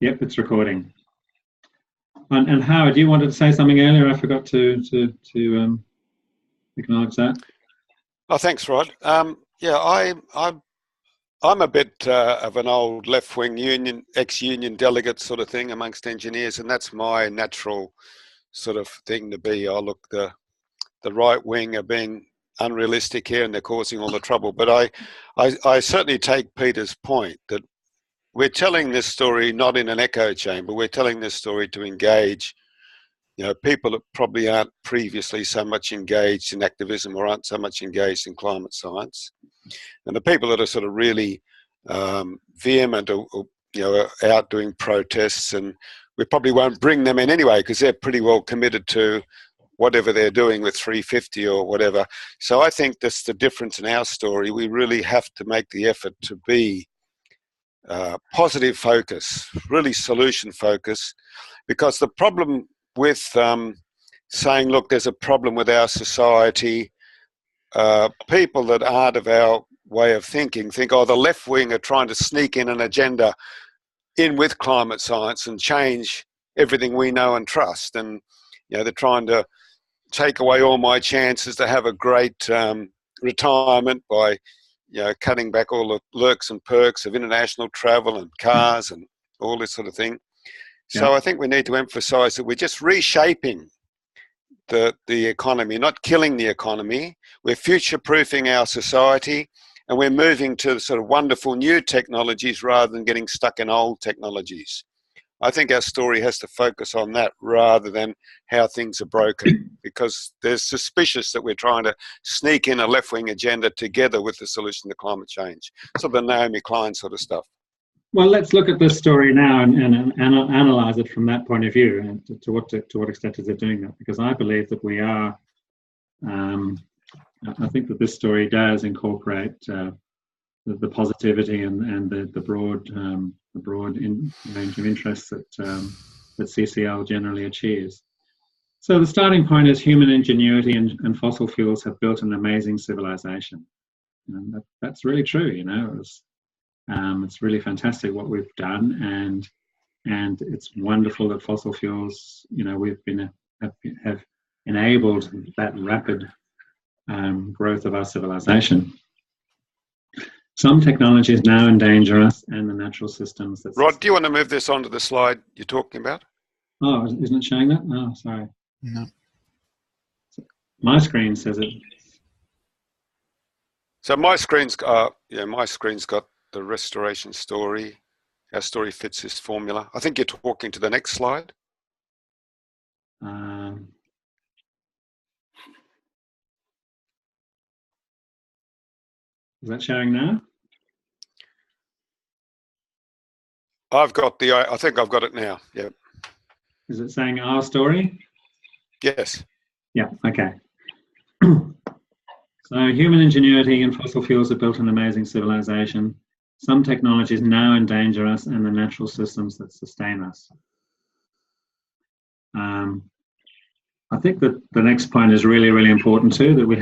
Yep, it's recording. And Howard, you wanted to say something earlier. I forgot to acknowledge that. Oh, thanks, Rod. Yeah, I'm a bit of an old left-wing union, ex-union delegate sort of thing amongst engineers, and that's my natural sort of thing to be. Oh, look, the right wing are being unrealistic here, and they're causing all the trouble. But I certainly take Peter's point that we're telling this story not in an echo chamber. We're telling this story to engage, people that probably aren't previously so much engaged in activism or aren't so much engaged in climate science. And the people that are sort of really vehement or out doing protests, and we probably won't bring them in anyway because they're pretty well committed to whatever they're doing with 350 or whatever. So I think that's the difference in our story. We really have to make the effort to be positive focus, really solution focus, because the problem with saying, look, there's a problem with our society, people that aren't of our way of thinking think, oh, the left wing are trying to sneak in an agenda in with climate science and change everything we know and trust. And, they're trying to take away all my chances to have a great retirement by cutting back all the lurks and perks of international travel and cars and all this sort of thing. So I think we need to emphasise that we're just reshaping the economy, not killing the economy. We're future-proofing our society, and we're moving to sort of wonderful new technologies rather than getting stuck in old technologies. I think our story has to focus on that rather than how things are broken, because they're suspicious that we're trying to sneak in a left-wing agenda together with the solution to climate change. So the Naomi Klein sort of stuff. Well, let's look at this story now and analyze it from that point of view, and to what extent is it doing that? Because I believe that we are. I think that this story does incorporate the positivity and the broad range of interests that CCL generally achieves. So the starting point is human ingenuity and fossil fuels have built an amazing civilization. That's really true. It's really fantastic what we've done, and it's wonderful that fossil fuels, have enabled that rapid growth of our civilization. Some technologies now endanger us and the natural systems that... Rod, do you want to move this onto the slide you're talking about? Oh, isn't it showing that? Oh, sorry. No. My screen says it. So my screen's got the restoration story. Our story fits this formula. I think you're talking to the next slide. Is that showing now? I think I've got it now. Yeah. Is it saying our story? Yes. Yeah. Okay. So human ingenuity and fossil fuels have built an amazing civilization. Some technologies now endanger us and the natural systems that sustain us. I think that the next point is really, really important too, that we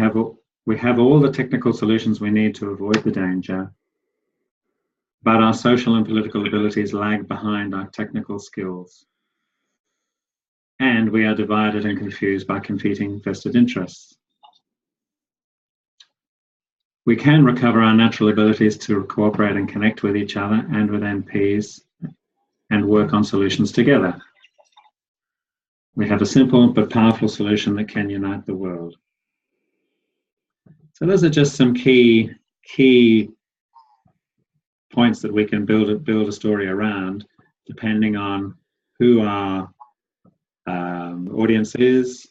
have all the technical solutions we need to avoid the danger, but our social and political abilities lag behind our technical skills. And we are divided and confused by competing vested interests. We can recover our natural abilities to cooperate and connect with each other and with MPs and work on solutions together. We have a simple but powerful solution that can unite the world. So those are just some key points that we can build a story around, depending on who our audience is,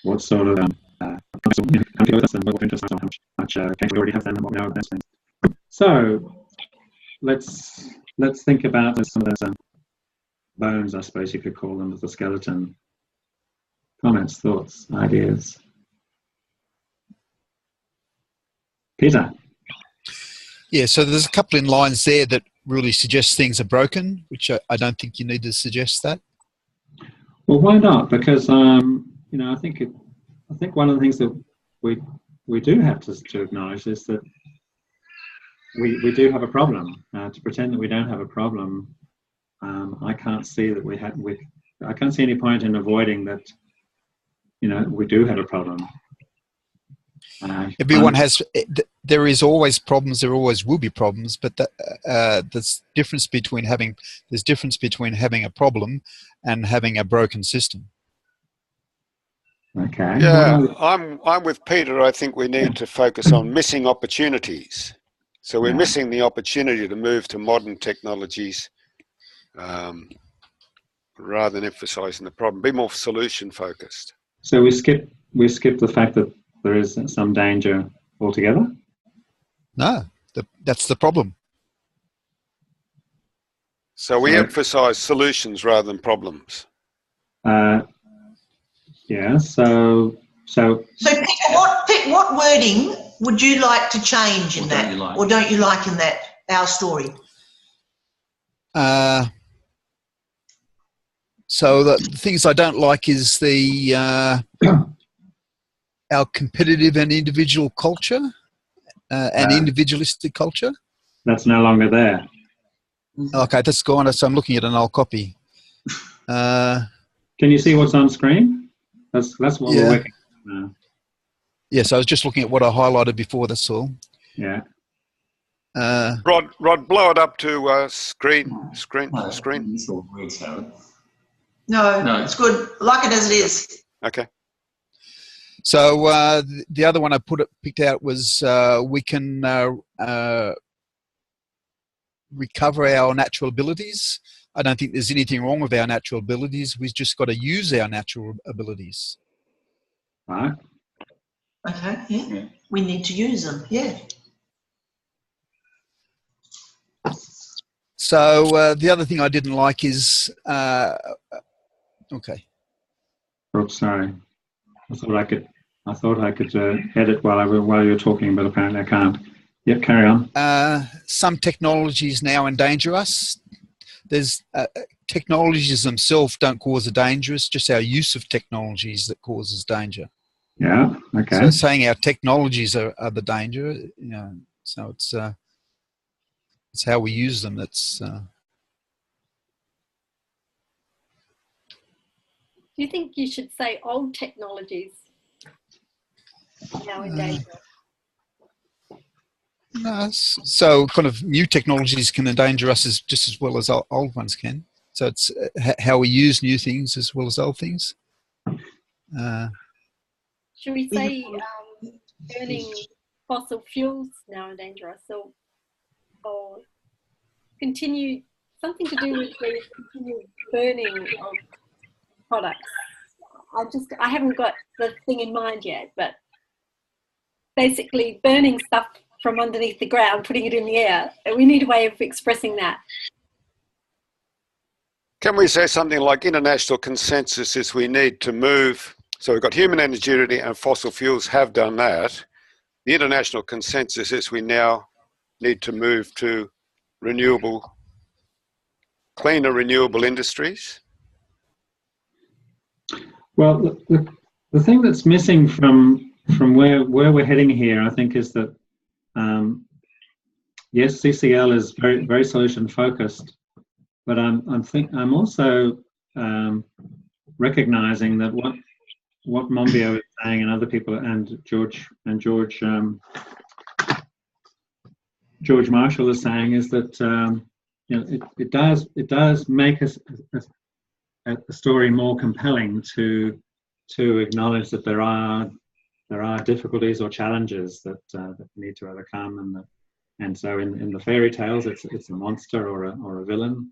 what sort of and what interests are, how much we already have them, and what we know of those things. So let's think about some of those bones, I suppose you could call them, of the skeleton. Comments, thoughts, ideas. Peter. Yeah, so there's a couple in lines there that really suggest things are broken, which I don't think you need to suggest that. Well, why not? Because I think one of the things that we do have to acknowledge is that we do have a problem. To pretend that we don't have a problem I can't see that I can't see any point in avoiding that. We do have a problem. Everyone has. There is always problems. There always will be problems. But there's difference between having a problem and having a broken system. Okay. Yeah, I'm with Peter. I think we need to focus on missing opportunities. So we're missing the opportunity to move to modern technologies rather than emphasising the problem. Be more solution focused. So we skip the fact that there is some danger altogether? No, that's the problem. So we emphasise solutions rather than problems. Yeah. So Peter, what wording would you like to change in that, or don't you like in that our story? So the things I don't like is our competitive and individual culture, and individualistic culture. That's no longer there. Okay, that's gone. So I'm looking at an old copy. Can you see what's on screen? That's what we're working on now. Yes, I was just looking at what I highlighted before. That's all. Yeah. Rod, blow it up to screen. No, it's good. Like it as it is. Okay. So the other one I picked out was we can recover our natural abilities. I don't think there's anything wrong with our natural abilities. We've just got to use our natural abilities. Right. Okay, yeah. We need to use them, yeah. So the other thing I didn't like is, okay. Oops, sorry. I thought I could edit while you were talking, but apparently I can't. Yep, carry on. Some technologies now endanger us. There's technologies themselves don't cause a danger. It's just our use of technologies that causes danger. Yeah. Okay. So saying our technologies are the danger, so it's how we use them. That's. Do you think you should say old technologies now in danger? No, so kind of new technologies can endanger us just as well as old ones can. So it's how we use new things as well as old things. Should we say burning fossil fuels now endanger us, or continue something to do with the continued burning of products? I haven't got the thing in mind yet, but basically burning stuff from underneath the ground, putting it in the air. We need a way of expressing that. Can we say something like international consensus is we need to move? So we've got human ingenuity and fossil fuels have done that. The international consensus is we now need to move to cleaner renewable industries. Well, the thing that's missing from where we're heading here, I think, is that yes, CCL is very, very solution focused, but I'm also recognizing that what Monbiot is saying and other people and George Marshall is saying is that it does make a story more compelling to acknowledge that there are difficulties or challenges that need to overcome, and so in the fairy tales it's a monster or a villain.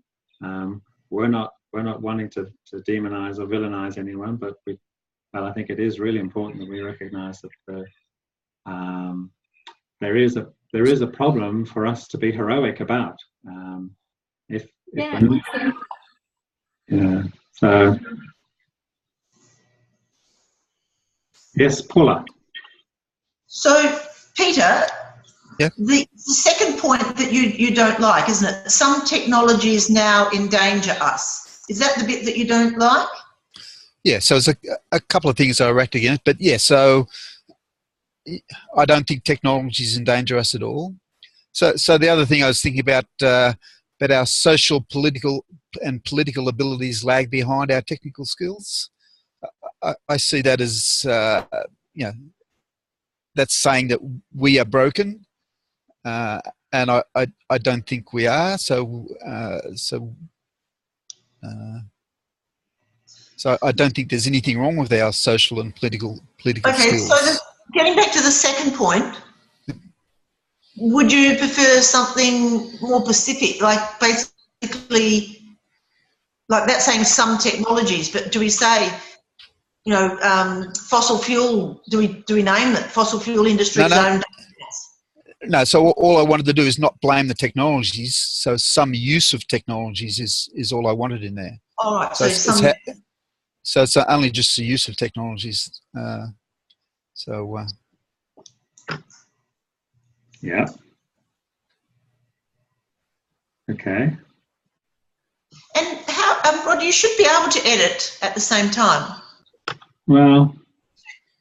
We're not wanting to demonize or villainize anyone, but I think it is really important that we recognize that there is a problem for us to be heroic about. So yes, Paula. So Peter, yeah. The second point that you don't like, isn't it? Some technologies now endanger us. Is that the bit that you don't like? Yeah, so there's a couple of things I reckon against, but yeah, so I don't think technologies endanger us at all. So the other thing I was thinking about our social, political, and political abilities lag behind our technical skills. I see that as that's saying that we are broken, and I don't think we are. So I don't think there's anything wrong with our social and political skills. So getting back to the second point, would you prefer something more specific, like basically, like that's saying some technologies, but do we say, fossil fuel? Do we name it fossil fuel industry zone? No. So all I wanted to do is not blame the technologies. So some use of technologies is all I wanted in there. All right. So it's only just the use of technologies. Yeah. Okay. And how, Rod, you should be able to edit at the same time. Well,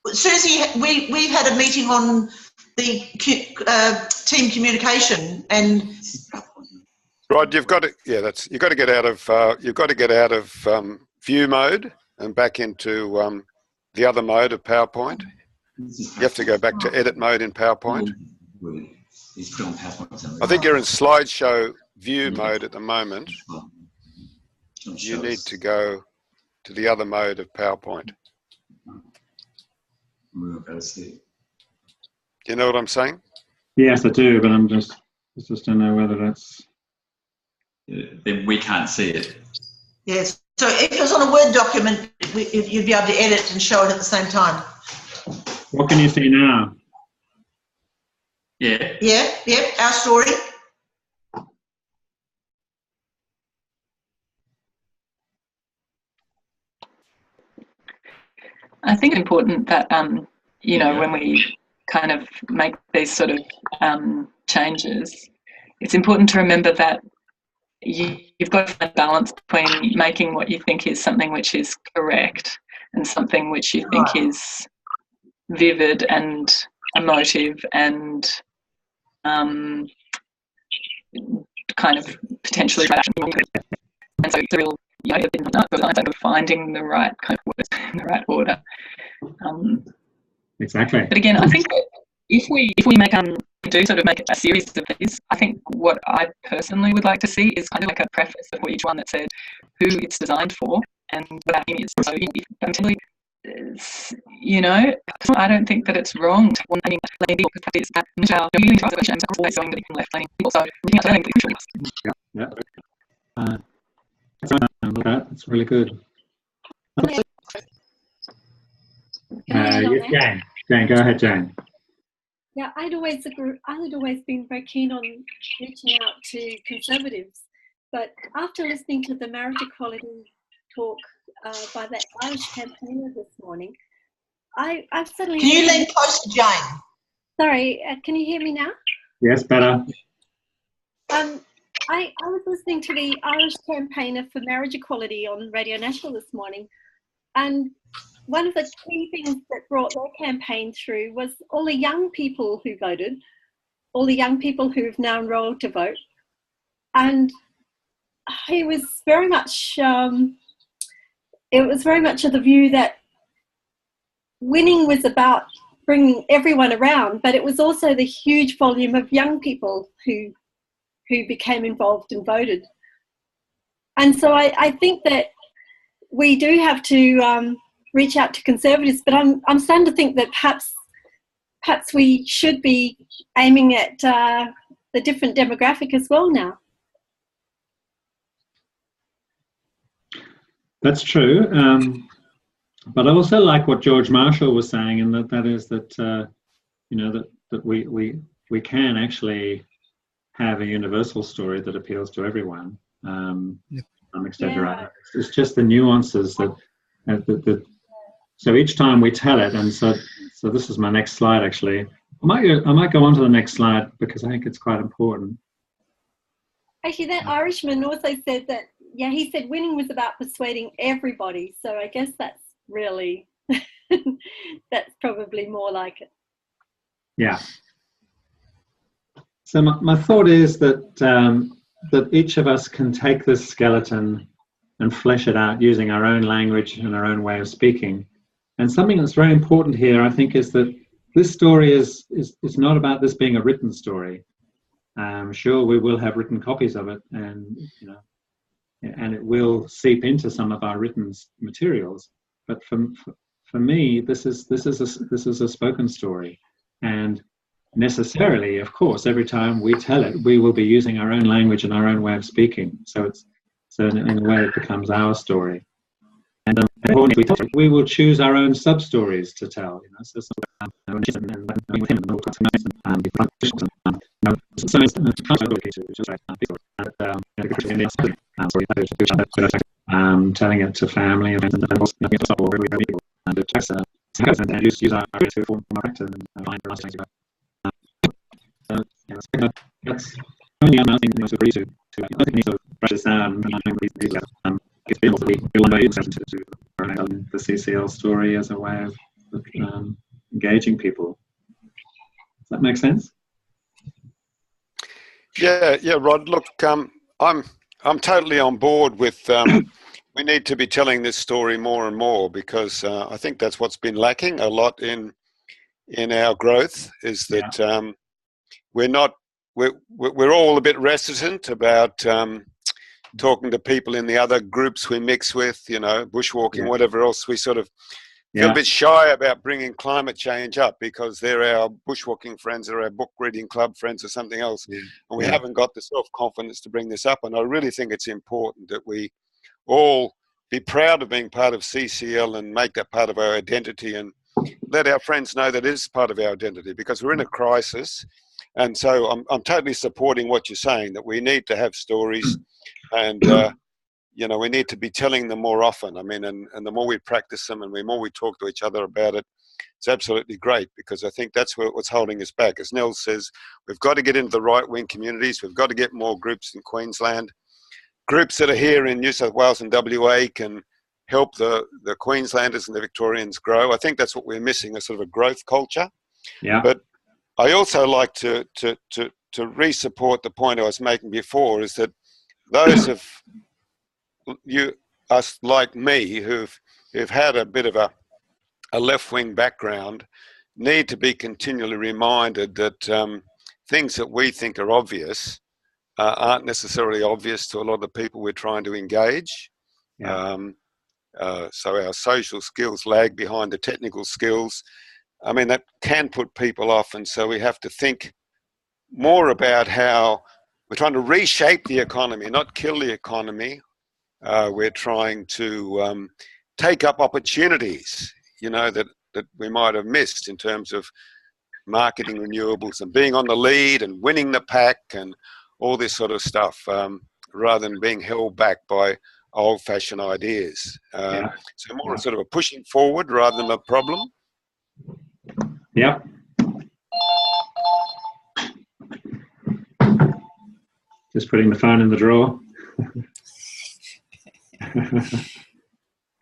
Susie, we had a meeting on the team communication, and Rod, you've got to get out of view mode and back into the other mode of PowerPoint. You have to go back to edit mode in PowerPoint. I think you're in slideshow view mode at the moment. You need to go to the other mode of PowerPoint. You know what I'm saying? yes, I do, but I just don't know whether that's. Then we can't see it. yes. So if it was on a Word document, you'd be able to edit and show it at the same time. What can you see now? Yeah. Yeah, our story. I think it's important that, when we kind of make these sort of changes, it's important to remember that you've got to find a balance between making what you think is something which is correct and something which you think is vivid and emotive and kind of potentially rational. And so it's a real finding the right kind of words in the right order. Exactly. But again, I think that if we do sort of make a series of these, I think what I personally would like to see is kind of like a preface for each one that said who it's designed for and what our aim is. So particularly, I don't think that it's wrong to want to learning people because practice that always showing that left learning people. So learning Yeah. That's really good. Yes, Jane, go ahead, Jane. Yeah, I'd always been very keen on reaching out to Conservatives, but after listening to the marriage equality talk by that Irish campaigner this morning, I've suddenly... Can you lean close to Jane? Sorry, can you hear me now? Yes, better. I was listening to the Irish campaigner for marriage equality on Radio National this morning, and one of the key things that brought their campaign through was all the young people who voted, all the young people who have now enrolled to vote. And he was very much, it was very much of the view that winning was about bringing everyone around, but it was also the huge volume of young people who became involved and voted. And so I think that we do have to reach out to Conservatives, but I'm starting to think that perhaps we should be aiming at the different demographic as well now. That's true, but I also like what George Marshall was saying, and that is that that we can actually have a universal story that appeals to everyone. I'm exaggerating. Yeah. It's just the nuances that so each time we tell it, and so this is my next slide actually. I might go on to the next slide because I think it's quite important. Actually, that Irishman also said that, he said winning was about persuading everybody. So I guess that's really, that's probably more like it. Yeah. So my thought is that that each of us can take this skeleton and flesh it out using our own language and our own way of speaking. And something that's very important here, I think, is that this story is not about this being a written story. Sure, we will have written copies of it, and and it will seep into some of our written materials. But for me, this is a spoken story, and necessarily, of course, every time we tell it, we will be using our own language and our own way of speaking. So in a way, it becomes our story. And importantly, we will choose our own sub-stories to tell. So telling it to family and use our to form our character and find the things about. That's only one thing to agree to. I think we need to brush this down. It's been to the CCL story as a way of engaging people. Does that make sense? Yeah, Rod. Look, I'm totally on board with. We need to be telling this story more and more, because I think that's what's been lacking a lot in our growth. Is that we're all a bit reticent about talking to people in the other groups we mix with, bushwalking, whatever else. We sort of feel a bit shy about bringing climate change up because they're our bushwalking friends or our book reading club friends or something else. And we haven't got the self-confidence to bring this up. And I really think it's important that we all be proud of being part of CCL and make that part of our identity, and let our friends know that it is part of our identity, because we're in a crisis. And so I'm totally supporting what you're saying, that we need to have stories, and we need to be telling them more often. I mean, and the more we practice them and the more we talk to each other about it, it's absolutely great, because I think that's what's holding us back. As Nell says, we've got to get into the right-wing communities. We've got to get more groups in Queensland. Groups that are here in New South Wales and WA can help the Queenslanders and the Victorians grow. I think that's what we're missing, a sort of a growth culture. Yeah. But I also like to re-support the point I was making before, is that those of us like me who've had a bit of a left-wing background need to be continually reminded that things that we think are obvious aren't necessarily obvious to a lot of the people we're trying to engage. So our social skills lag behind the technical skills. I mean, that can put people off, and so we have to think more about how we're trying to reshape the economy, not kill the economy. We're trying to take up opportunities, that we might have missed in terms of marketing renewables and being on the lead and winning the pack and all this sort of stuff, rather than being held back by old-fashioned ideas. So more sort of a pushing forward rather than a problem. Yeah. Just putting the phone in the drawer.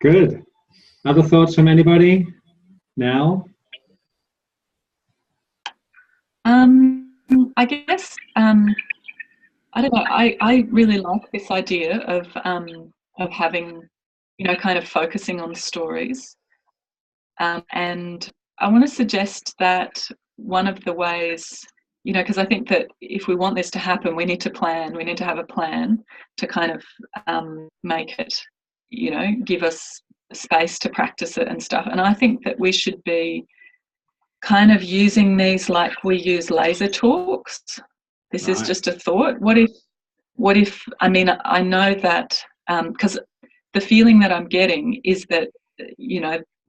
Good. Other thoughts from anybody now? I guess I don't know. I really like this idea of having, kind of focusing on stories, and I want to suggest that one of the ways, because I think that if we want this to happen, we need to plan. We need to have a plan to kind of make it, give us space to practice it and stuff. And I think that we should be kind of using these like we use laser talks. This is just a thought. What if, I mean, I know that, because the feeling that I'm getting is that,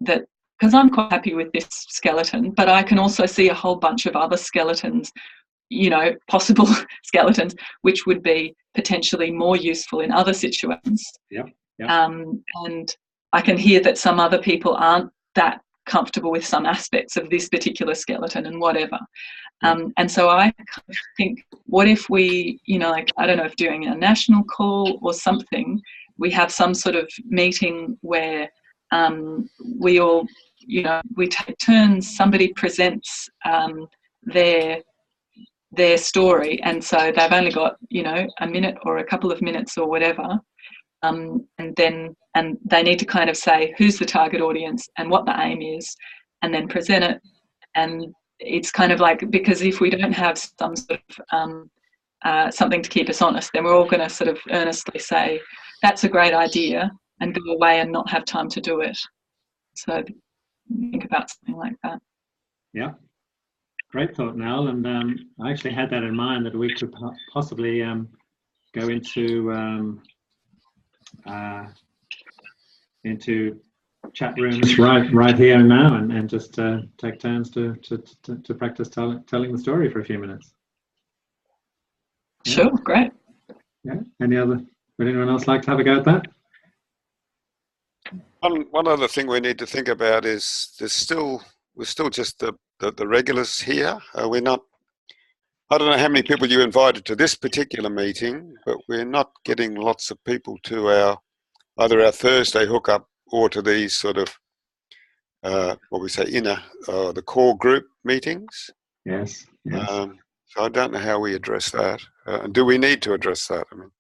that because I'm quite happy with this skeleton, but I can also see a whole bunch of other skeletons, possible skeletons, which would be potentially more useful in other situations. And I can hear that some other people aren't that comfortable with some aspects of this particular skeleton and whatever. And so I think, what if we, I don't know if doing a national call or something, we have some sort of meeting where we all, we take turns, somebody presents their their story, and so they've only got, you know, a minute or a couple of minutes or whatever, and they need to kind of say who's the target audience and what the aim is, and then present it. And it's kind of like, because if we don't have some sort of something to keep us honest, then we're all going to sort of earnestly say that's a great idea and go away and not have time to do it. So think about something like that. Yeah, great thought, Nell. And I actually had that in mind, that we could possibly go into chat rooms right here and now, and just take turns to practice telling the story for a few minutes. Yeah. Sure, great. Yeah. Would anyone else like to have a go at that? One other thing we need to think about is we're still just the regulars here. We're not. I don't know how many people you invited to this particular meeting, but we're not getting lots of people to either our Thursday hookup or to these sort of what we say the core group meetings. Yes. So I don't know how we address that. And do we need to address that? I mean,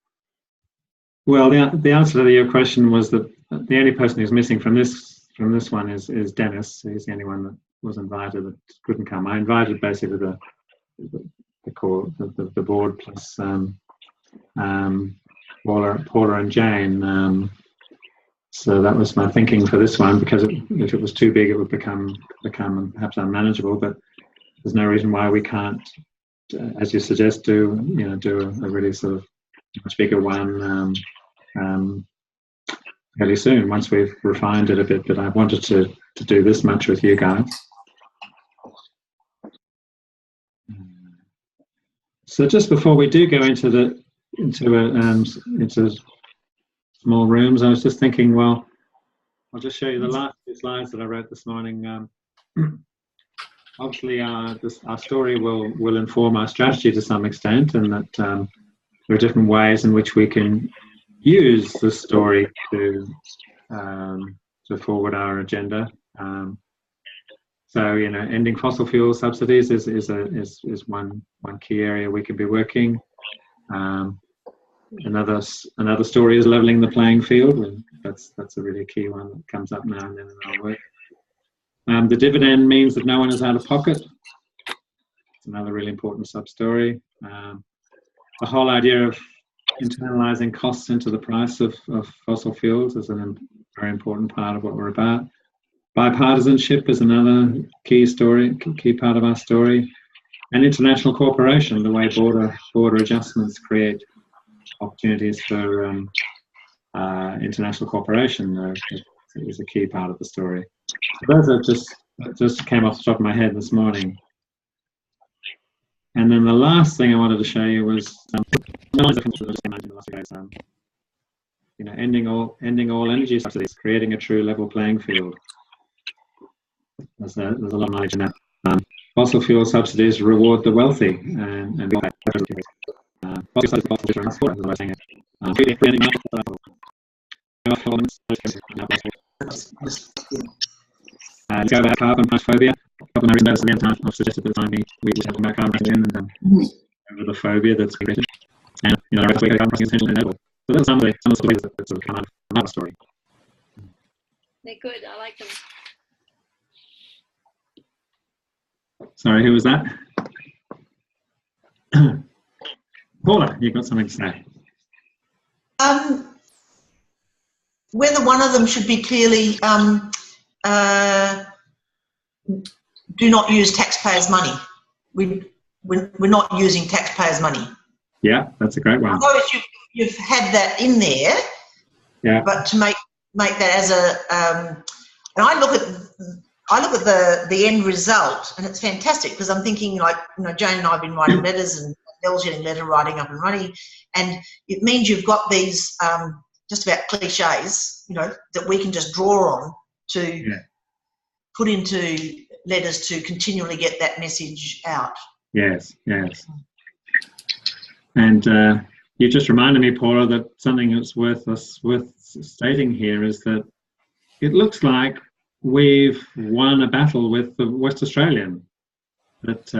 well, the answer to your question was that the only person who's missing from this one is Dennis. He's the only one that was invited that couldn't come. I invited basically the board plus Paula and Jane. So that was my thinking for this one, because if it was too big, it would become perhaps unmanageable. But there's no reason why we can't, as you suggest, do a really sort of much bigger one fairly soon, once we've refined it a bit. But I wanted to do this much with you guys. So just before we do go into small rooms, I was just thinking, well, I'll just show you the last two slides that I wrote this morning. Obviously, our story will inform our strategy to some extent, and that there are different ways in which we can use the story to forward our agenda. So, ending fossil fuel subsidies is one key area we could be working. Another story is leveling the playing field, and that's a really key one that comes up now and then in our work. The dividend means that no one is out of pocket. It's another really important sub-story. The whole idea of internalizing costs into the price of fossil fuels is a very important part of what we're about. Bipartisanship is another key part of our story. And international cooperation, the way border adjustments create opportunities for international cooperation is a key part of the story. So those are just came off the top of my head this morning. And then the last thing I wanted to show you was ending all energy subsidies, creating a true level playing field. There's a lot of knowledge in that. Fossil fuel subsidies reward the wealthy, and fossil subsidies are not for go about carbon phobia. Probably no reason at the end time I've suggested at the time we just have about carbon pricing and over the phobia that's created. And the rest of carbon pricing is essentially inevitable. So those are some of the stories that sort of come out of our story. They're good. I like them. Sorry, who was that? Paula, you've got something to say. Whether one of them should be clearly do not use taxpayers' money. We're not using taxpayers' money. Yeah, that's a great one. I know you've had that in there. Yeah. But to make that as a and I look at the end result, and it's fantastic, because I'm thinking, like, Jane and I have been writing letters, and Belle's getting letter writing up and running, and it means you've got these just about cliches, that we can just draw on to put into letters to continually get that message out. Yes. And you just reminded me, Paula, that something that's worth stating here is that it looks like we've won a battle with the West Australian. That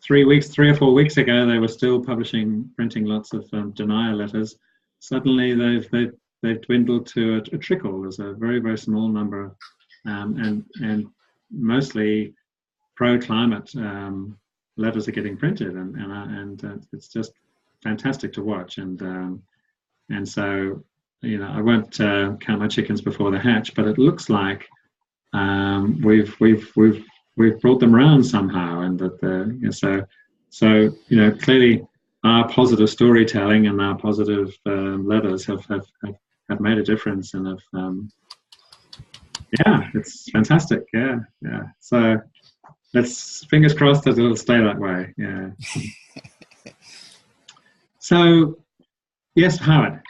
3 or 4 weeks ago, they were still printing lots of denial letters. Suddenly, they've dwindled to a trickle. There's a very, very small number, and mostly pro-climate letters are getting printed, and it's just fantastic to watch. And so, I won't count my chickens before they hatch, but it looks like we've brought them around somehow, and that so clearly our positive storytelling and our positive letters have made a difference, and it's fantastic. Yeah. So let's fingers crossed that it'll stay that way. Yeah. So yes, Howard.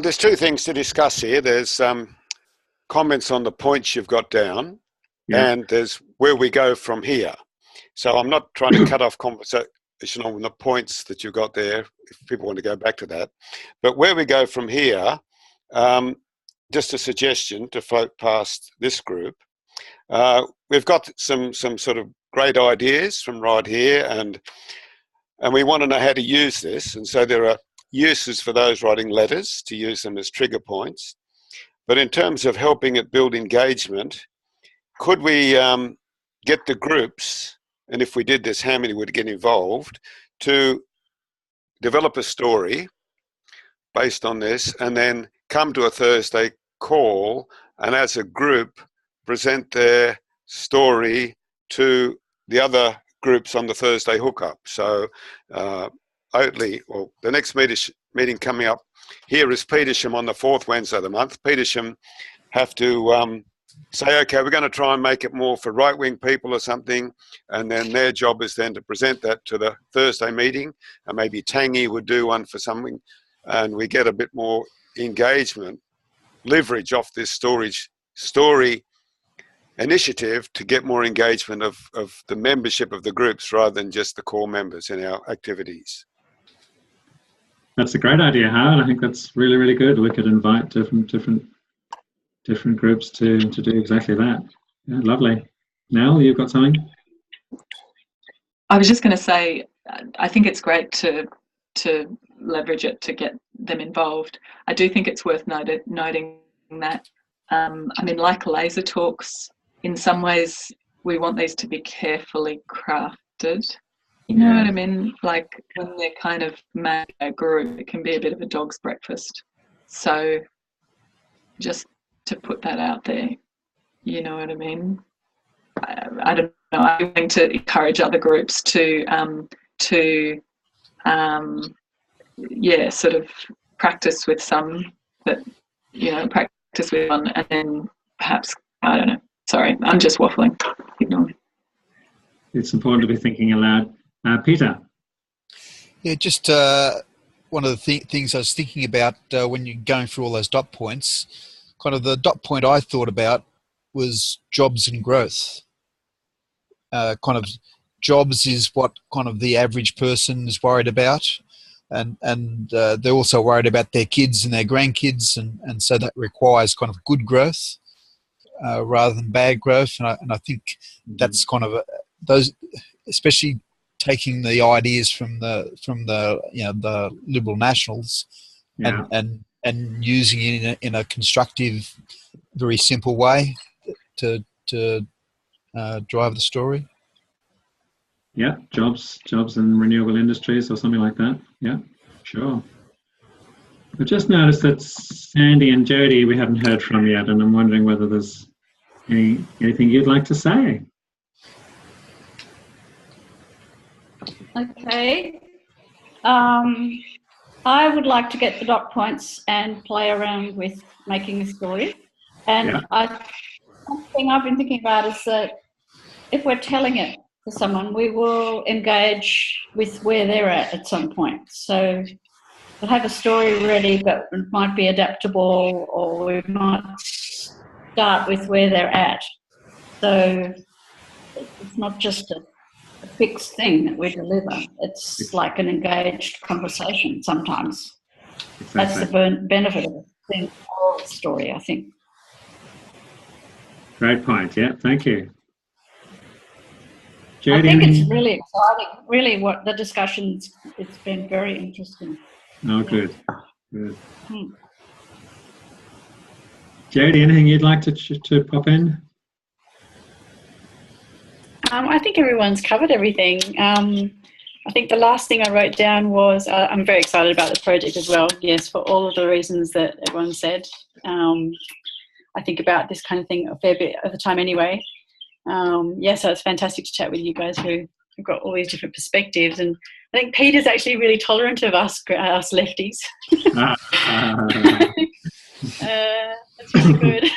There's two things to discuss here. There's comments on the points you've got down, and there's where we go from here. So I'm not trying to cut off conversation on the points that you've got there, if people want to go back to that. But where we go from here, just a suggestion to float past this group. We've got some sort of great ideas from right here, and we want to know how to use this. And so there are uses for those writing letters to use them as trigger points. But in terms of helping it build engagement, could we get the groups, and if we did this, how many would get involved, to develop a story based on this, and then come to a Thursday call, and as a group present their story to the other groups on the Thursday hookup. So Oatley, well, the next meeting coming up here is Petersham on the 4th Wednesday of the month. Petersham have to say, okay, we're going to try and make it more for right-wing people or something, and then their job is then to present that to the Thursday meeting, and maybe Tangi would do one for something, and we get a bit more engagement, leverage off this story initiative to get more engagement of the membership of the groups rather than just the core members in our activities. That's a great idea, Howard. I think that's really, really good. We could invite different groups to do exactly that. Yeah, lovely. Nell, you've got something? I was just going to say, I think it's great to leverage it to get them involved. I do think it's worth noting that, like laser talks, in some ways we want these to be carefully crafted. You know what I mean? Like when they're kind of made a group, it can be a bit of a dog's breakfast. So just to put that out there, you know what I mean? I don't know. I'm going to encourage other groups to sort of practice with some, but practice with one, and then perhaps, I don't know. Sorry, I'm just waffling. Ignore me. It's important to be thinking aloud. Peter. Yeah, just one of the things I was thinking about when you're going through all those dot points, kind of the dot point I thought about was jobs and growth. Kind of jobs is what kind of the average person is worried about, and they're also worried about their kids and their grandkids, and so that requires kind of good growth rather than bad growth. And I think that's kind of those, especially taking the ideas from the the Liberal Nationals, and using it in a constructive, very simple way to drive the story. Yeah, jobs in renewable industries or something like that. Yeah, sure. I've just noticed that Sandy and Jody we haven't heard from yet, and I'm wondering whether there's anything you'd like to say. Okay. I would like to get the dot points and play around with making a story. And something I've been thinking about is that if we're telling it to someone, we will engage with where they're at some point. So we'll have a story ready, but it might be adaptable, or we might start with where they're at. So it's not just a fixed thing that we deliver. It's like an engaged conversation sometimes. Exactly. That's the benefit of the oral story, I think. Great point. Yeah, thank you. I think it's really exciting. Really, what the discussions, it's been very interesting. Oh, good. Jodie, anything you'd like to pop in? I think everyone's covered everything. I think the last thing I wrote down was I'm very excited about this project as well. Yes, for all of the reasons that everyone said. I think about this kind of thing a fair bit of the time anyway. So it's fantastic to chat with you guys who've got all these different perspectives. And I think Peter's actually really tolerant of us lefties. That's really good.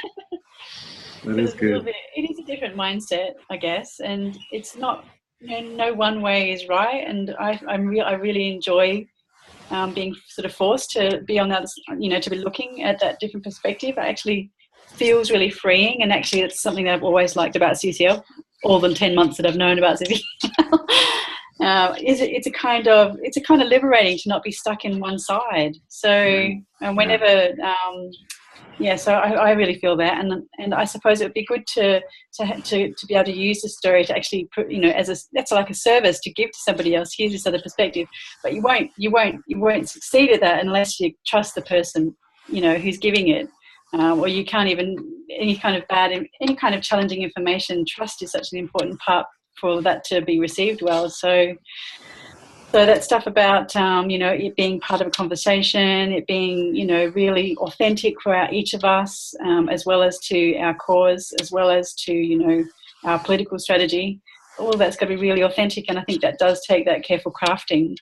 That is good. It is a different mindset, I guess, and it's not, no one way is right. And I really enjoy being sort of forced to be on that, to be looking at that different perspective. It actually feels really freeing, and actually it's something that I've always liked about CCL, all the 10 months that I've known about CCL. It's a kind of liberating to not be stuck in one side. So whenever. So I really feel that, and I suppose it would be good to be able to use the story to actually put, that's like a service to give to somebody else. Here's this other perspective, but you won't succeed at that unless you trust the person, who's giving it, or you can't even any kind of challenging information. Trust is such an important part for that to be received well. So that stuff about, it being part of a conversation, it being, really authentic for each of us, as well as to our cause, as well as to, our political strategy. All of that's got to be really authentic, and I think that does take that careful crafting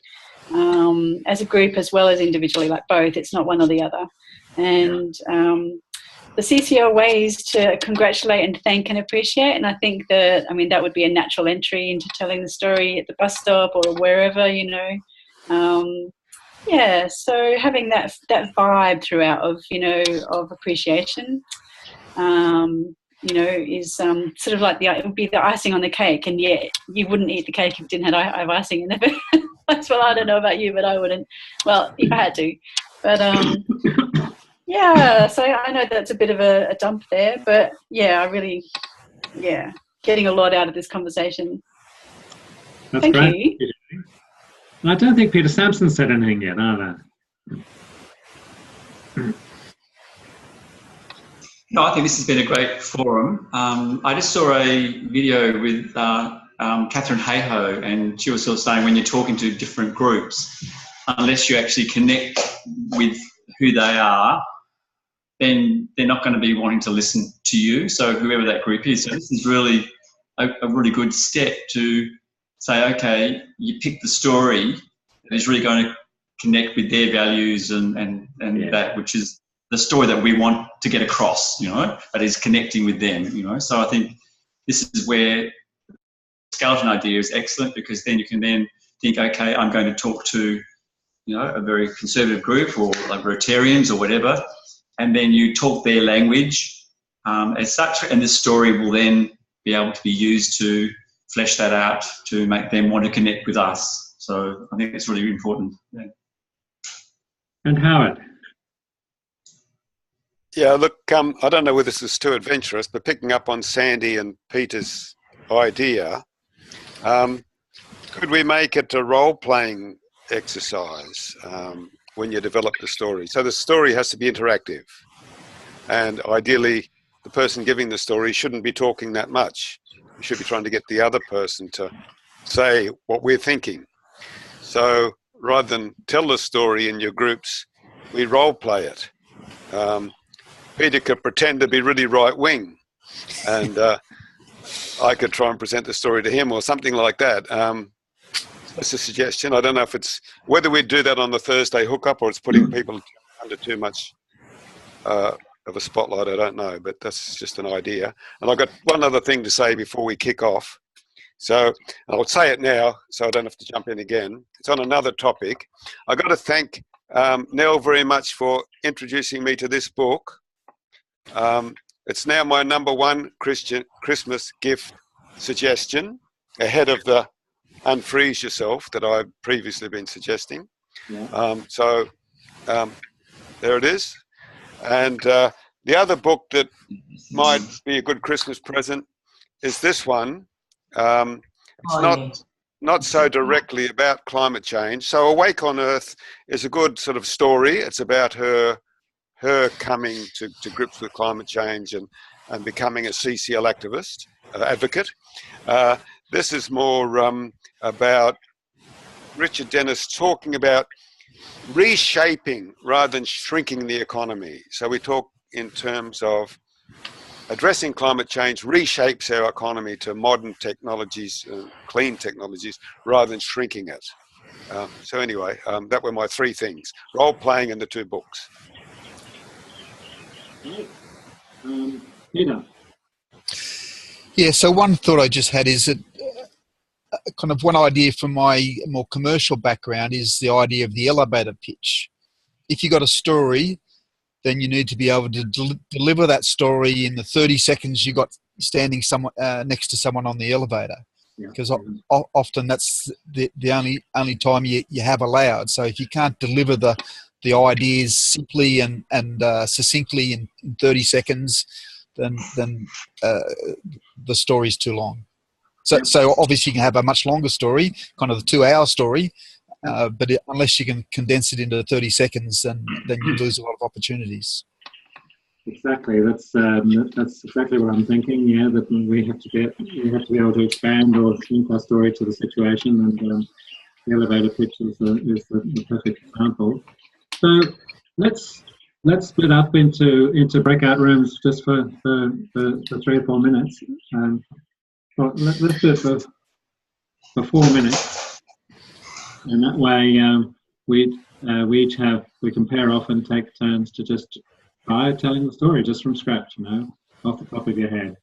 as a group as well as individually, like both. It's not one or the other. And the CCL ways to congratulate and thank and appreciate, and I think that would be a natural entry into telling the story at the bus stop or wherever, so having that vibe throughout of appreciation, is sort of like it would be the icing on the cake, and yet you wouldn't eat the cake if it didn't have icing in it. That's well, I don't know about you, but I wouldn't. Well, if I had to, but so I know that's a bit of a dump there, but I really, getting a lot out of this conversation. That's Thank great. you. I don't think Peter Sampson said anything yet, either. No, I think this has been a great forum. I just saw a video with Catherine Hayhoe, and she was sort of saying when you're talking to different groups, unless you actually connect with who they are, then they're not going to be wanting to listen to you, so whoever that group is. So this is really a really good step to say, okay, you pick the story that is really going to connect with their values and that which is the story that we want to get across, that is connecting with them, So I think this is where the skeleton idea is excellent, because then you can then think, okay, I'm going to talk to, a very conservative group or like Rotarians or whatever, and then you talk their language as such, and this story will then be able to be used to flesh that out to make them want to connect with us. So I think it's really important. Yeah. And Howard? Yeah, look, I don't know whether this is too adventurous, but picking up on Sandy and Peter's idea, could we make it a role-playing exercise when you develop the story? So the story has to be interactive, and ideally the person giving the story shouldn't be talking that much. We should be trying to get the other person to say what we're thinking. So rather than tell the story in your groups, we role play it. Peter could pretend to be really right-wing, and I could try and present the story to him or something like that. That's a suggestion. I don't know if it's whether we do that on the Thursday hookup or it's putting people under too much of a spotlight. I don't know, but that's just an idea. And I've got one other thing to say before we kick off. So I'll say it now so I don't have to jump in again. It's on another topic. I've got to thank Nell very much for introducing me to this book. It's now my #1 Christmas gift suggestion, ahead of the Unfreeze Yourself that I've previously been suggesting. Yeah. There it is. And the other book that might be a good Christmas present is this one. not so directly about climate change. So Awake on Earth is a good sort of story. It's about her coming to grips with climate change and becoming a CCL activist, advocate. This is more about Richard Dennis talking about reshaping rather than shrinking the economy. So we talk in terms of addressing climate change reshapes our economy to modern technologies, clean technologies, rather than shrinking it. So anyway, that were my three things: role-playing and the two books. Peter. Yeah, so one thought I just had is that kind of one idea from my more commercial background is the idea of the elevator pitch. If you got a story, then you need to be able to deliver that story in the 30 seconds you got standing next to someone on the elevator. Because often that's the only time you have allowed. So if you can't deliver the ideas simply and succinctly in 30 seconds, then the story's too long. So obviously you can have a much longer story, kind of the 2-hour story, but unless you can condense it into 30 seconds, then you lose a lot of opportunities. Exactly. That's exactly what I'm thinking. Yeah, that we have to be able to expand or shrink our story to the situation, and the elevator pitch is the perfect example. So let's split up into breakout rooms just for 3 or 4 minutes. Well, let's do it for 4 minutes, and that way we can pair off and take turns to just try telling the story just from scratch, off the top of your head.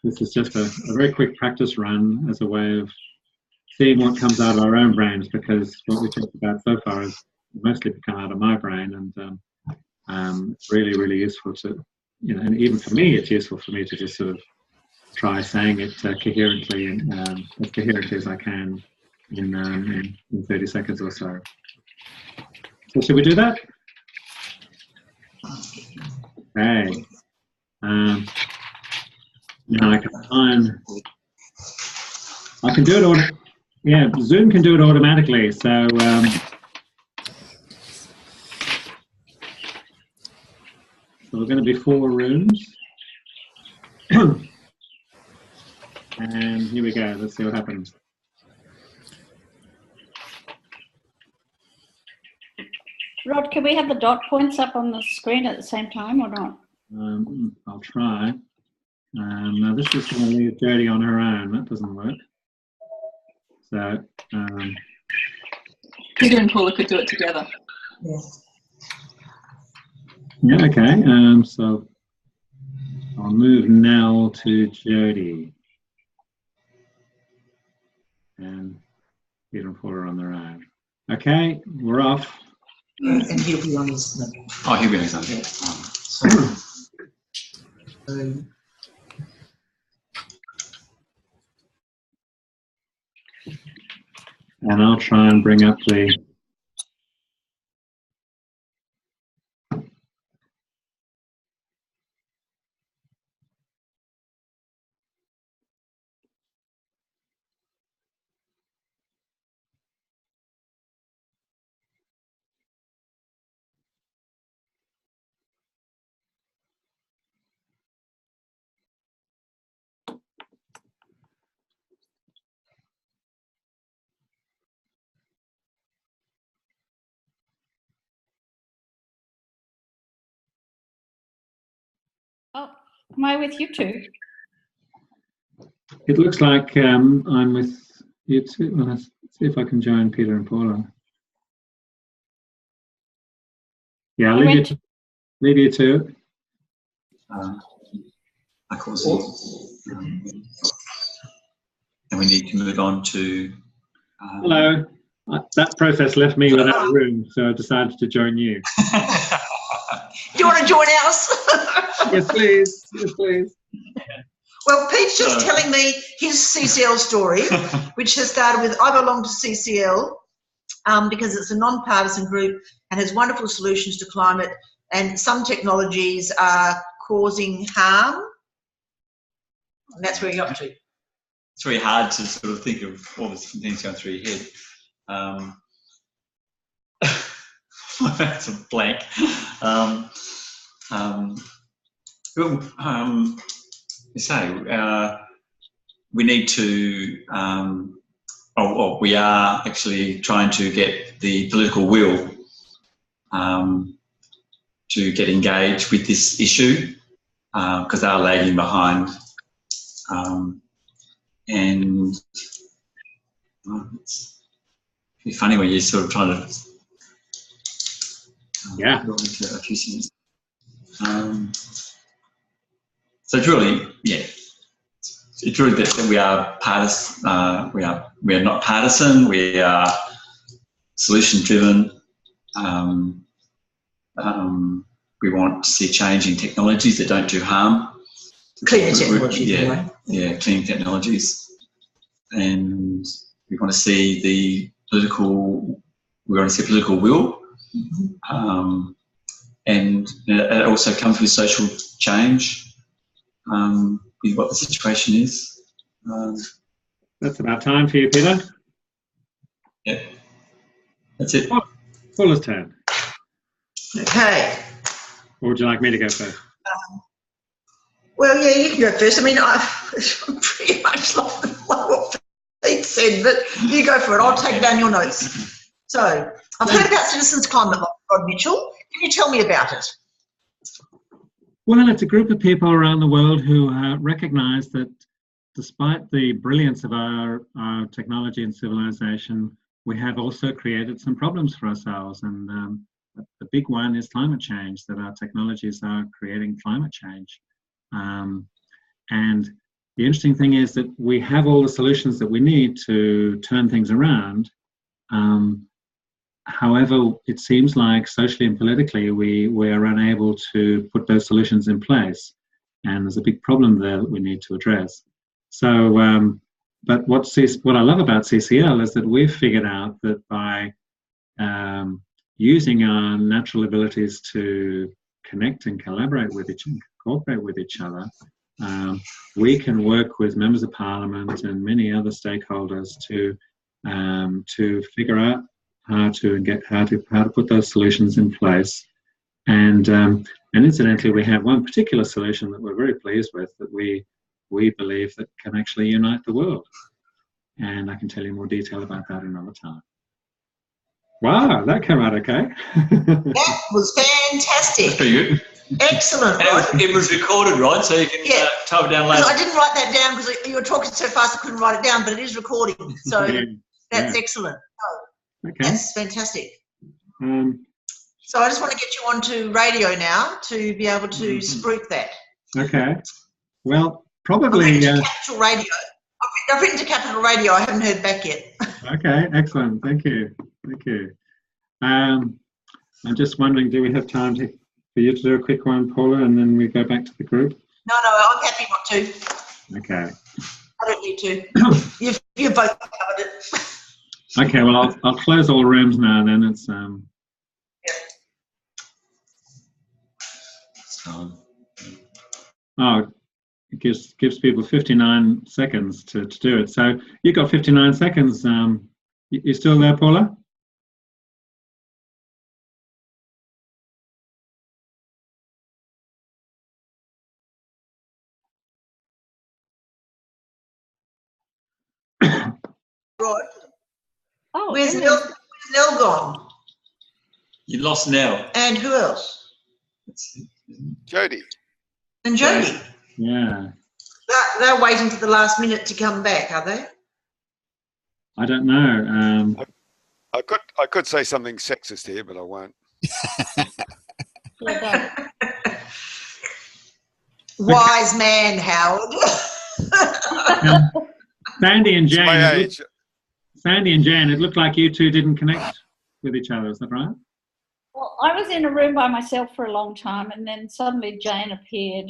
This is just a very quick practice run as a way of seeing what comes out of our own brains, because what we talked about so far has mostly come out of my brain, and it's really, really useful to, and even for me, it's useful for me to just sort of try saying it coherently and as coherently as I can in 30 seconds or so. So should we do that? Okay. Now I can do it. Yeah, Zoom can do it automatically. So so we're going to be 4 rooms. And here we go. Let's see what happens. Rod, can we have the dot points up on the screen at the same time or not? I'll try. Now this is going to leave Jodie on her own. That doesn't work. So Peter and Paula could do it together. Yes. Yeah. Okay. So I'll move Nell to Jodie, and Peter and Paula on their own. Okay, we're off. And he'll be on his own. Oh, he'll be on his own. Yeah. And I'll try and bring up the Oh, am I with you two? It looks like I'm with you two. Well, let's see if I can join Peter and Paula. Yeah, I'll leave you two. I cause it. And we need to move on to. Hello. That process left me without a room, so I decided to join you. Do you want to join us? Yes, please. Yes, please. Well, Pete's just telling me his CCL story, which has started with I belong to CCL because it's a non-partisan group and has wonderful solutions to climate, and some technologies are causing harm. And that's where you're up to. it's very hard to sort of think of all the different things going through your head. That's a blank. We need to, we are actually trying to get the political will to get engaged with this issue because they are lagging behind. And it's funny when you're sort of trying to go into a few things. So it's really, it's really that we are partisan. We are not partisan. We are solution driven. We want to see change in technologies that don't do harm. Clean technologies. Clean technologies. And we want to see political will. And it also comes with social change. With what the situation is. That's about time for you, Peter. Yeah, that's it. Paula's turn. Okay. Or would you like me to go first? Well, yeah, you can go first. I mean, I pretty much like what Pete said, but you go for it. I'll take down your notes. So, I've heard about Citizens Climate Lobby, Rod Mitchell. Can you tell me about it? Well, it's a group of people around the world who recognise that despite the brilliance of our technology and civilization, we have also created some problems for ourselves. And the big one is climate change, that our technologies are creating climate change. And the interesting thing is that we have all the solutions that we need to turn things around. However, it seems like socially and politically we are unable to put those solutions in place, and there's a big problem there that we need to address. So, but what I love about CCL is that we've figured out that by using our natural abilities to connect and collaborate with each other, cooperate with each other, we can work with members of Parliament and many other stakeholders to figure out how to put those solutions in place. And incidentally, we have one particular solution that we're very pleased with, that we believe that can actually unite the world. And I can tell you more detail about that another time. Wow, that came out okay. That was fantastic. That's pretty good. Excellent, Rod. It was recorded, Rod, so you can type it down later. I didn't write that down because you were talking so fast I couldn't write it down, but it is recording. So that's excellent. Okay. That's fantastic. So I just want to get you onto radio now to be able to spruik that. Okay. Well, probably... Capital Radio. I've written to Capital Radio. I haven't heard back yet. Okay, excellent. Thank you. Thank you. I'm just wondering, do we have time for you to do a quick one, Paula, and then we go back to the group? No, I'm happy not to. Okay. I don't need to. You've both covered it. Okay, well, I'll close all rooms now then. It's it gives people 59 seconds to do it. So you've got 59 seconds. You still there, Paula? Rod. Oh, where's Nell gone? You lost Nell. And who else? Jody. And Jody. Yeah. They're waiting to the last minute to come back, are they? I don't know. I could say something sexist here, but I won't. Wise man, Howard. Sandy and Jane. My age. Sandy and Jane, it looked like you two didn't connect with each other. Is that right? Well, I was in a room by myself for a long time, and then suddenly Jane appeared.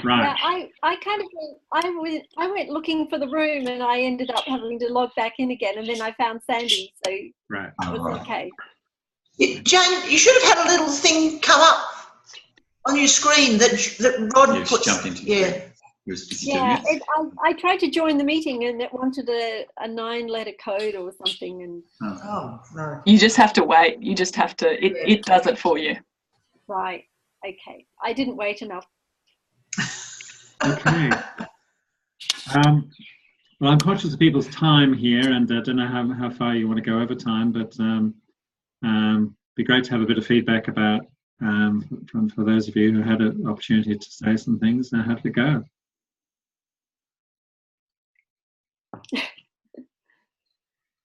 Right. Yeah, I went looking for the room, and I ended up having to log back in again, and then I found Sandy, so right. it was okay. Jane, you should have had a little thing come up on your screen that Rod puts. Jumped into. Yeah. was busy doing Yeah, it. I tried to join the meeting and it wanted a 9-letter code or something. And Oh, no. You just have to wait. You just have to, it does it for you. right, okay. I didn't wait enough. Okay. Well, I'm conscious of people's time here, and I don't know how far you want to go over time, but be great to have a bit of feedback about for those of you who had an opportunity to say some things. How did it go?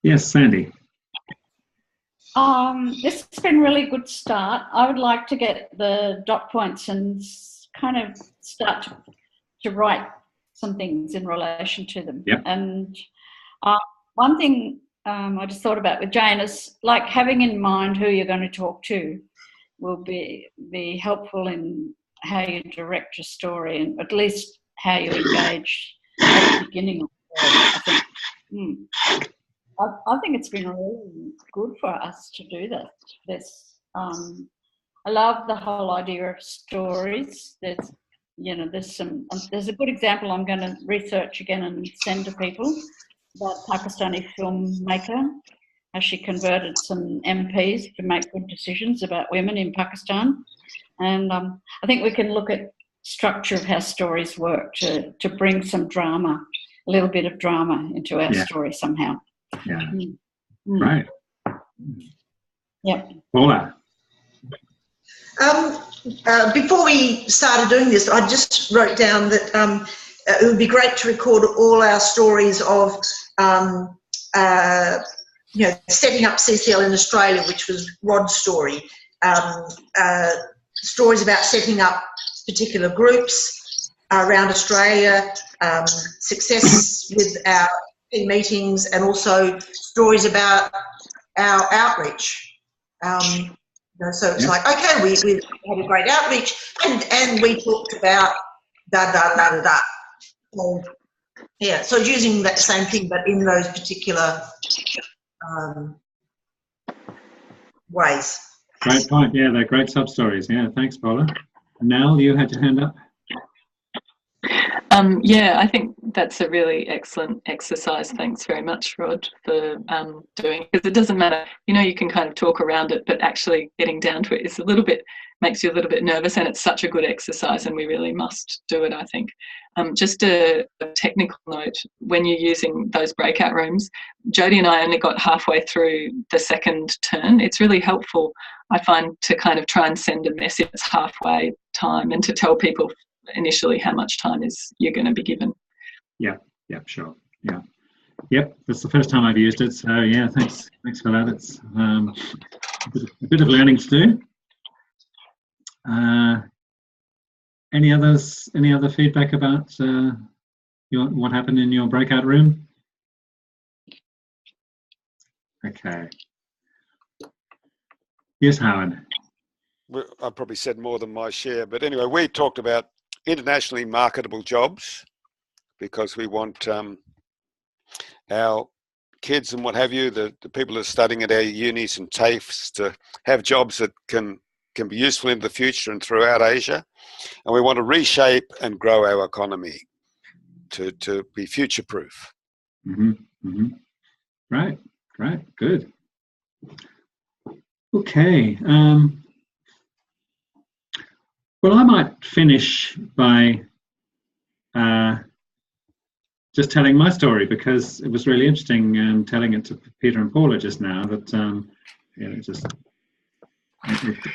Yes, Sandy. This has been a really good start. I would like to get the dot points and kind of start to write some things in relation to them. Yep. And one thing I just thought about with Jane is like having in mind who you're going to talk to will be helpful in how you direct your story, and at least how you engage at the beginning of the story. I think it's been really good for us to do that. I love the whole idea of stories. There's a good example I'm going to research again and send to people about Pakistani filmmaker, how she converted some MPs to make good decisions about women in Pakistan. And I think we can look at structure of how stories work to bring some drama, a little bit of drama into our story somehow. Yeah. Right. Yeah. Paula. Before we started doing this, I just wrote down that it would be great to record all our stories of, setting up CCL in Australia, which was Rod's story. Stories about setting up particular groups around Australia, success with our key meetings, and also stories about our outreach. So it's like, okay, we had a great outreach, and we talked about da. So, yeah, so using that same thing, but in those particular ways. Great point. Yeah, they're great sub-stories. Yeah, thanks, Paula. Nell, you had your hand up. Yeah, I think that's a really excellent exercise. Thanks very much, Rod, for doing it. Because it doesn't matter, you can kind of talk around it, but actually getting down to it is makes you a little bit nervous, and it's such a good exercise, and we really must do it, I think. Just a technical note, when you're using those breakout rooms, Jodie and I only got halfway through the second turn. It's really helpful, I find, to kind of try and send a message halfway time and to tell people initially how much time you're going to be given. Yeah, sure. Yeah. Yep, that's the first time I've used it, so yeah, thanks for that. It's a bit of learning to do. Any other feedback about what happened in your breakout room? Okay. Yes, Howard. I probably said more than my share, but anyway, we talked about internationally marketable jobs, because we want our kids and what have you, the people that are studying at our unis and TAFEs, to have jobs that can be useful in the future and throughout Asia. And we want to reshape and grow our economy to be future-proof. Right, good. Okay. Well, I might finish by just telling my story, because it was really interesting telling it to Peter and Paula just now, that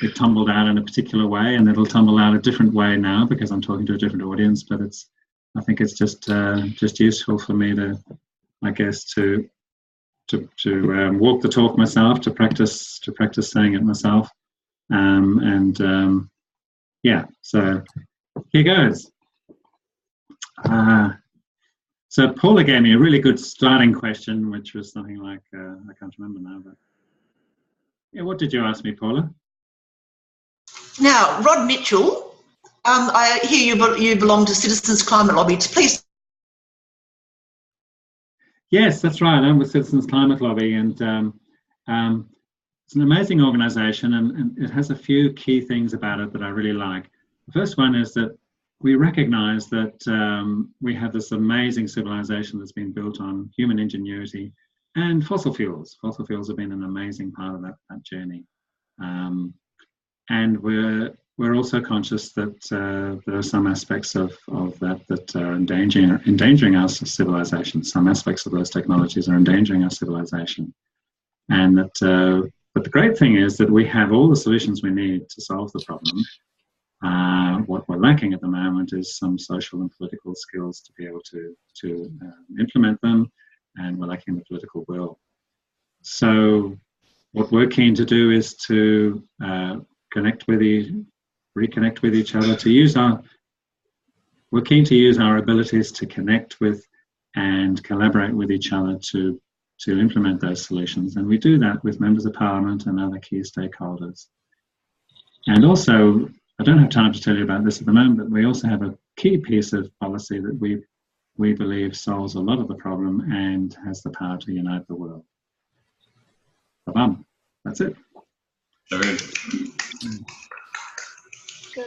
it tumbled out in a particular way, and it'll tumble out a different way now because I'm talking to a different audience. But I think it's just useful for me to, I guess, to walk the talk myself, to practice saying it myself, yeah. So here goes. So Paula gave me a really good starting question, which was something like, I can't remember now, but yeah, what did you ask me, Paula? Now, Rod Mitchell, I hear you belong to Citizens Climate Lobby. Please. Yes, that's right. I'm with Citizens Climate Lobby, and it's an amazing organisation, and it has a few key things about it that I really like. The first one is that we recognize that we have this amazing civilization that's been built on human ingenuity and fossil fuels. Fossil fuels have been an amazing part of that journey. And we're also conscious that there are some aspects of that are endangering our civilization. Some aspects of those technologies are endangering our civilization. And that, but the great thing is that we have all the solutions we need to solve the problem. What we're lacking at the moment is some social and political skills to be able to implement them, and we're lacking the political will. So what we're keen to do is to reconnect with each other, we're keen to use our abilities to connect with and collaborate with each other to implement those solutions. And we do that with members of parliament and other key stakeholders. And also, I don't have time to tell you about this at the moment, but we also have a key piece of policy that we believe solves a lot of the problem and has the power to unite the world. That's it.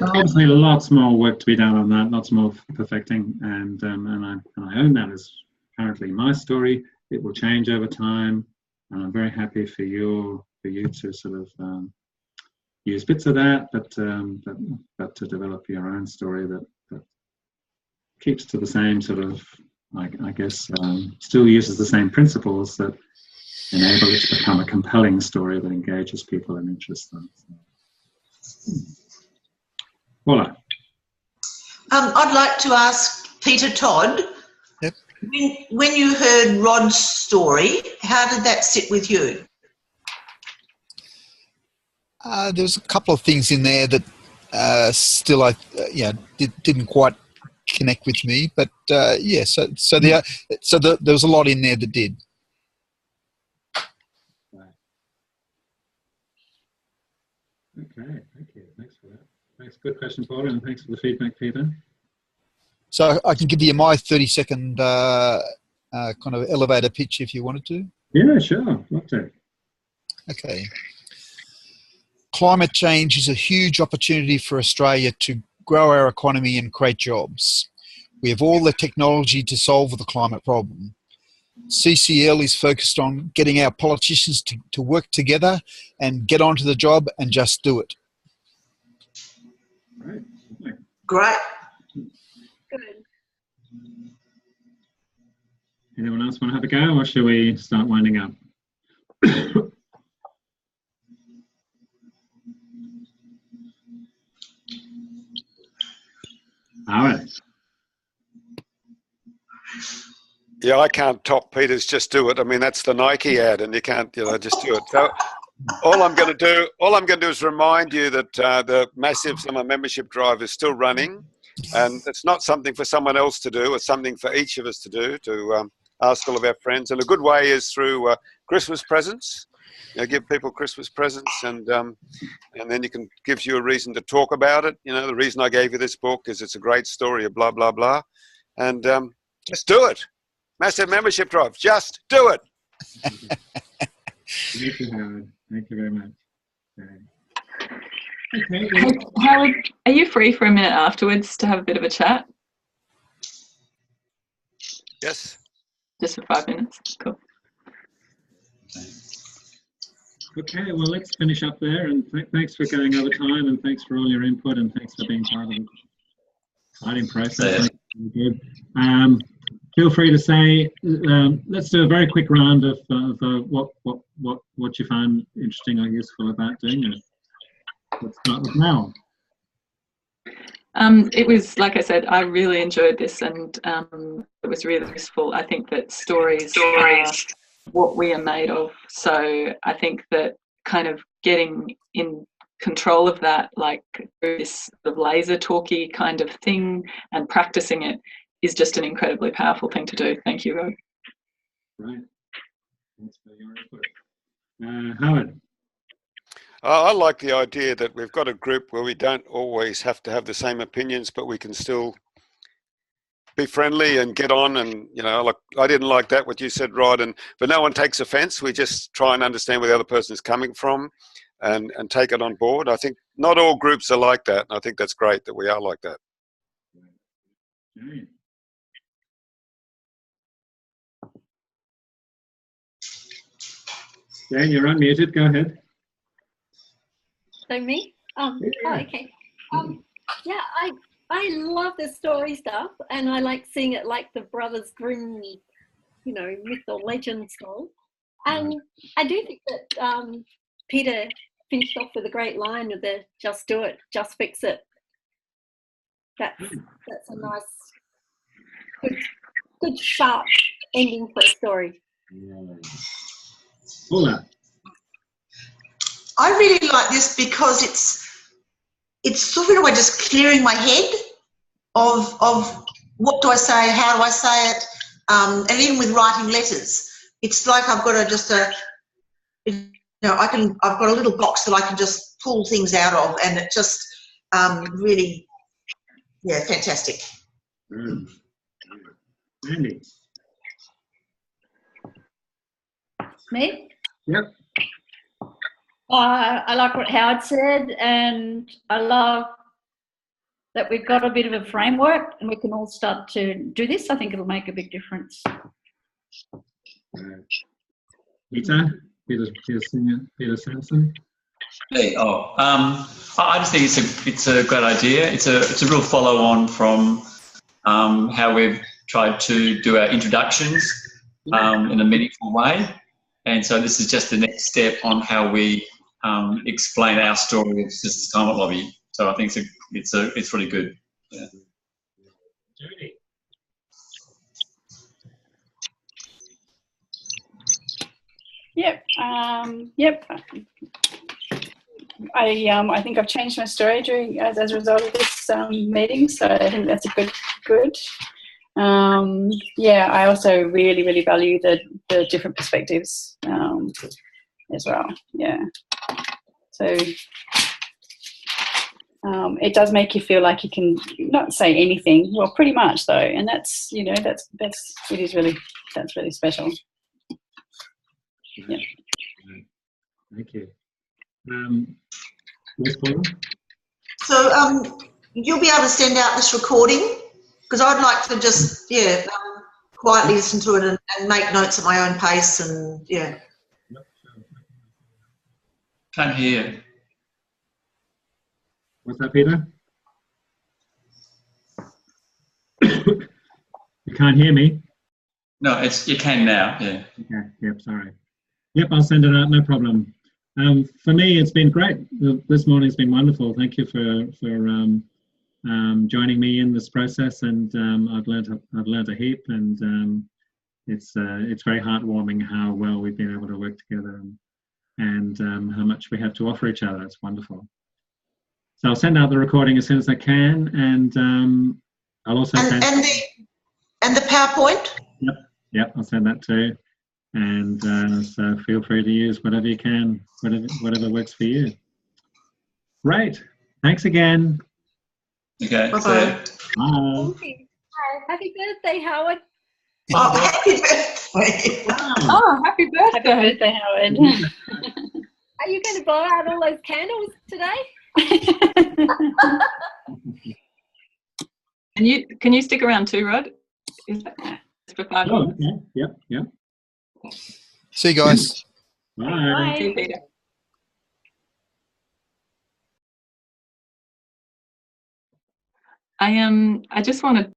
Obviously, lots more work to be done on that, lots more perfecting, and I own that as currently my story. It will change over time, and I'm very happy for you to sort of use bits of that, but to develop your own story that keeps to the same sort of, I guess, still uses the same principles that enable it to become a compelling story that engages people and interests them. So. Voila. I'd like to ask Peter Todd, yep. when you heard Rod's story, how did that sit with you? There's a couple of things in there that still didn't quite connect with me, but so there was a lot in there that did. Okay, thank you. Thanks for that. Thanks. Good question, Paul, and thanks for the feedback, Peter. So I can give you my 30-second kind of elevator pitch if you wanted to. Yeah, sure. Love to. Okay. Climate change is a huge opportunity for Australia to grow our economy and create jobs. We have all the technology to solve the climate problem. CCL is focused on getting our politicians to work together and get onto the job and just do it. Right. Great. Good. Anyone else want to have a go, or shall we start winding up? All right. Yeah, I can't top Peter's "just do it." I mean, that's the Nike ad, and you can't, just do it. So, all I'm going to do is remind you that the massive summer membership drive is still running, and it's not something for someone else to do. It's something for each of us to do. To ask all of our friends, and a good way is through Christmas presents. Give people Christmas presents, and then gives you a reason to talk about it. The reason I gave you this book is it's a great story of blah blah blah, and just do it. Massive membership drive. Just do it. Thank you, Howard. Thank you very much. Okay. Hey, Howard, are you free for a minute afterwards to have a bit of a chat? Yes. Just for 5 minutes. Cool. Okay, well, let's finish up there, and thanks for going over time, and thanks for all your input, and thanks for being part of the exciting process. Good. Feel free to say. Let's do a very quick round of what you find interesting or useful about doing this. Let's start with Mel. It was, like I said, I really enjoyed this, and it was really useful. I think that stories are what we are made of. So I think that kind of getting in control of that, like through this sort of laser talky kind of thing, and practicing it is just an incredibly powerful thing to do. Thank you, Rod. Right. Thanks for your input. Howard. I like the idea that we've got a group where we don't always have to have the same opinions, but we can still be friendly and get on. And like, I didn't like that what you said, Rod, but no one takes offence. We just try and understand where the other person is coming from, and take it on board. I think not all groups are like that, and I think that's great that we are like that. Okay. Jane, you're unmuted. Go ahead. So me? Oh, okay. Yeah, I love the story stuff, and I like seeing it like the Brothers Grimm, you know, myth or legend style. And I do think that Peter finished off with a great line of the "Just do it, just fix it." That's a nice, good sharp ending for a story. Paula. I really like this because it's sort of in a way just clearing my head of what do I say, how do I say it, and even with writing letters, it's like I've got I've got a little box that I can just pull things out of, and it just really, yeah, fantastic. Andy. Me? Yep. I like what Howard said, and I love that we've got a bit of a framework and we can all start to do this. I think it'll make a big difference. Peter Sampson. Hey, I just think it's a great idea. It's a real follow on from how we've tried to do our introductions in a meaningful way, and so this is just the next step on how we explain our story of Sisters Climate Lobby. So I think it's really good. Yeah. Yep. Yep. I think I've changed my story as a result of this meeting, so I think that's a good. Yeah, I also really value the different perspectives as well. Yeah. So it does make you feel like you can not say anything. Well, pretty much though, and that's really special. Yeah. Thank you. Yes, Paula? So you'll be able to send out this recording, because I'd like to just quietly listen to it and make notes at my own pace, and yeah. Can't hear. What's that, Peter? You can't hear me? No, you can now. Yeah. Okay. Yep. Sorry. Yep. I'll send it out. No problem. For me, it's been great. This morning's been wonderful. Thank you for joining me in this process, and I've learned a heap, and it's very heartwarming how well we've been able to work together, and how much we have to offer each other. It's wonderful. So I'll send out the recording as soon as I can, and I'll also send and the PowerPoint. Yep. I'll send that too. And so feel free to use whatever you can, whatever works for you. Great. Thanks again. Okay. Bye-bye. Bye. Thank you. Happy birthday, Howard. Oh, happy birthday. Oh, happy birthday. Happy birthday, Howard. Are you going to blow out all those candles today? Can you stick around too, Rod? Is that for 5 minutes? Okay. Yep. See you guys. Bye. See you, Peter. I just want to